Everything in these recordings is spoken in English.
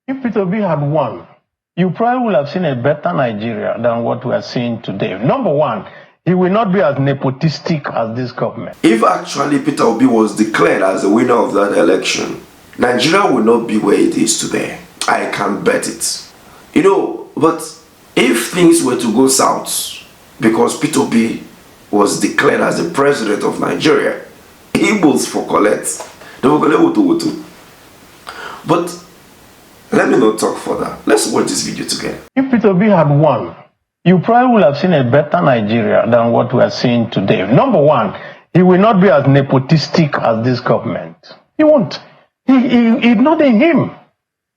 If Obi had won, you probably would have seen a better Nigeria than what we are seeing today. Number one, he will not be as nepotistic as this government. If actually Peter Obi was declared as the winner of that election, Nigeria will not be where it is today. I can bet it. But if things were to go south, because Peter Obi was declared as the president of Nigeria, Igbos for collect. But let me not talk further. Let's watch this video together. If Peter Obi had won, you probably would have seen a better Nigeria than what we are seeing today. Number one, he will not be as nepotistic as this government. He won't. It's not in him.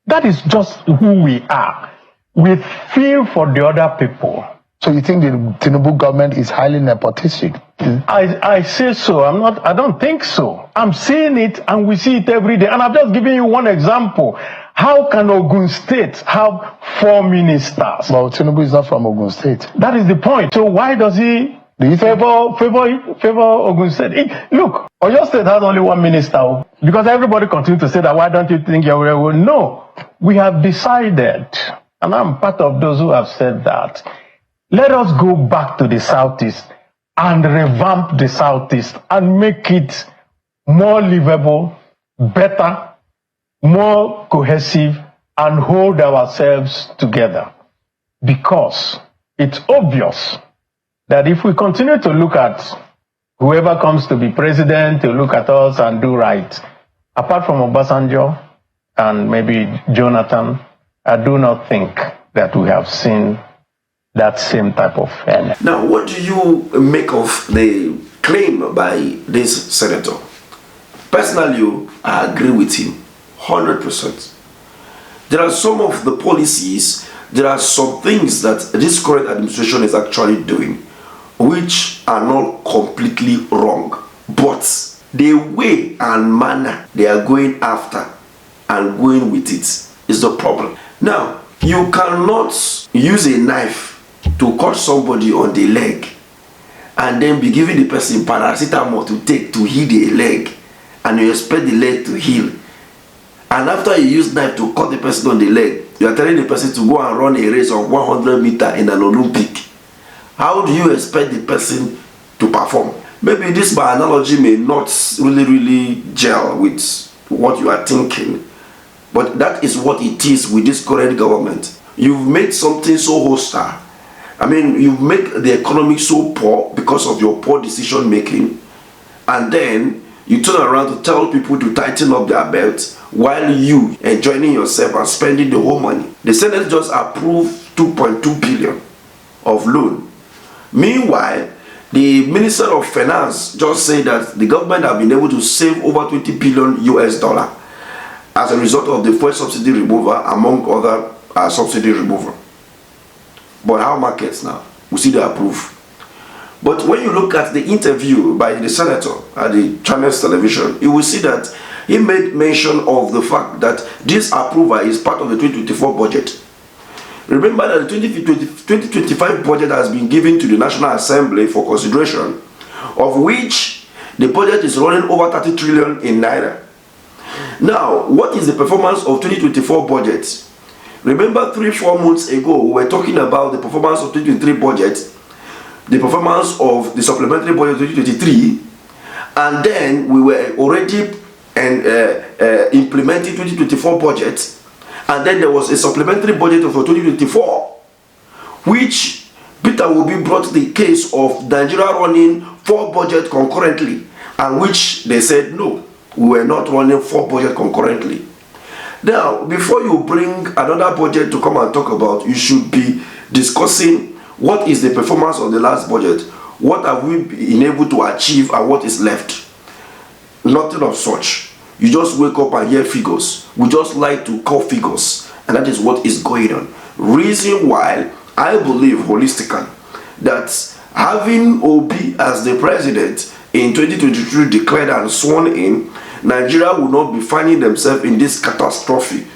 That is just who we are. We feel for the other people. So you think the Tinubu government is highly nepotistic? I say so. I don't think so. I'm seeing it and we see it every day. And I've just given you one example. How can Ogun State have 4 ministers? Well, Tinubu is not from Ogun State. That is the point. So why does he favor Ogun State? Look, Oyo State has only 1 minister. Because everybody continues to say that, why don't you think you're well? No, we have decided, and I'm part of those who have said that, let us go back to the Southeast and revamp the Southeast and make it more livable, better, more cohesive, and hold ourselves together. Because it's obvious that if we continue to look at whoever comes to be president, to look at us and do right, apart from Obasanjo and maybe Jonathan, I do not think that we have seen that same type of fairness. Now, what do you make of the claim by this senator? Personally, I agree with him 100%. There are some of the policies, there are some things that this current administration is actually doing which are not completely wrong, but the way and manner they are going after and going with it is the problem. Now, you cannot use a knife to cut somebody on the leg and then be giving the person paracetamol to take to heal the leg, and you expect the leg to heal. And after you use knife to cut the person on the leg, you are telling the person to go and run a race of 100 meters in an Olympic. How do you expect the person to perform? Maybe this by analogy may not really gel with what you are thinking, but that is what it is with this current government. You've made something so hostile. I mean, you've made the economy so poor because of your poor decision making, and then you turn around to tell people to tighten up their belts while you enjoying yourself and spending the whole money. The Senate just approved 2.2 billion of loan. Meanwhile, the Minister of Finance just said that the government have been able to save over 20 billion US dollar as a result of the fuel subsidy removal, among other subsidy removal. But how markets now? We see the approve. But when you look at the interview by the senator at the Channels Television, you will see that he made mention of the fact that this approval is part of the 2024 budget. Remember that the 2025 budget has been given to the National Assembly for consideration, of which the budget is running over 30 trillion in naira. Now, what is the performance of 2024 budget? Remember 3-4 months ago, we were talking about the performance of 2023 budget, the performance of the supplementary budget 2023, and then we were already implementing 2024 budget, and then there was a supplementary budget for 2024, which Peter Obi brought the case of Nigeria running 4 budgets concurrently, and which they said no, we were not running 4 budgets concurrently. Now, before you bring another budget to come and talk about, you should be discussing what is the performance of the last budget, what have we been able to achieve, and what is left. Nothing of such. You just wake up and hear figures. We just like to call figures, and that is what is going on. Reason why I believe holistically that having Obi as the president in 2023 declared and sworn in, Nigeria will not be finding themselves in this catastrophe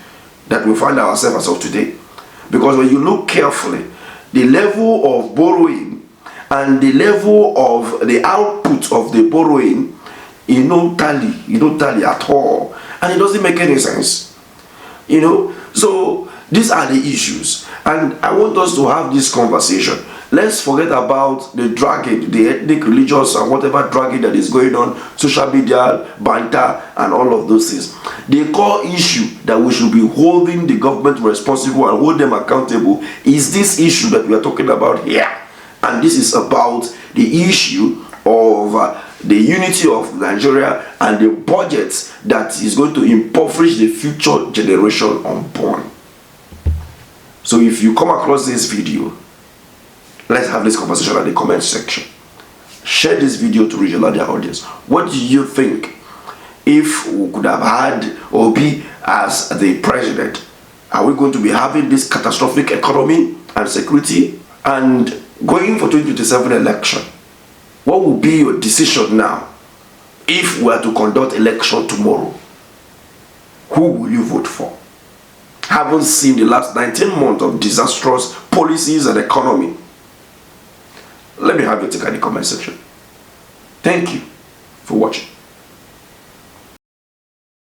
that we find ourselves as of today. Because when you look carefully, the level of borrowing and the level of the output of the borrowing, you don't tally at all, and it doesn't make any sense. So these are the issues, and I want us to have this conversation. Let's forget about the dragging, the ethnic, religious, and whatever dragging that is going on, social media, banter, and all of those things. The core issue that we should be holding the government responsible and hold them accountable is this issue that we are talking about here. And this is about the issue of the unity of Nigeria and the budget that is going to impoverish the future generation unborn. So if you come across this video, let's have this conversation at the comment section. Share this video to reach a larger audience. What do you think? If we could have had Obi as the president, are we going to be having this catastrophic economy and security? And going for 2027 election, what will be your decision now if we are to conduct election tomorrow? Who will you vote for? Haven't seen the last 19 months of disastrous policies and economy. Let me have your take in the comment section. Thank you for watching.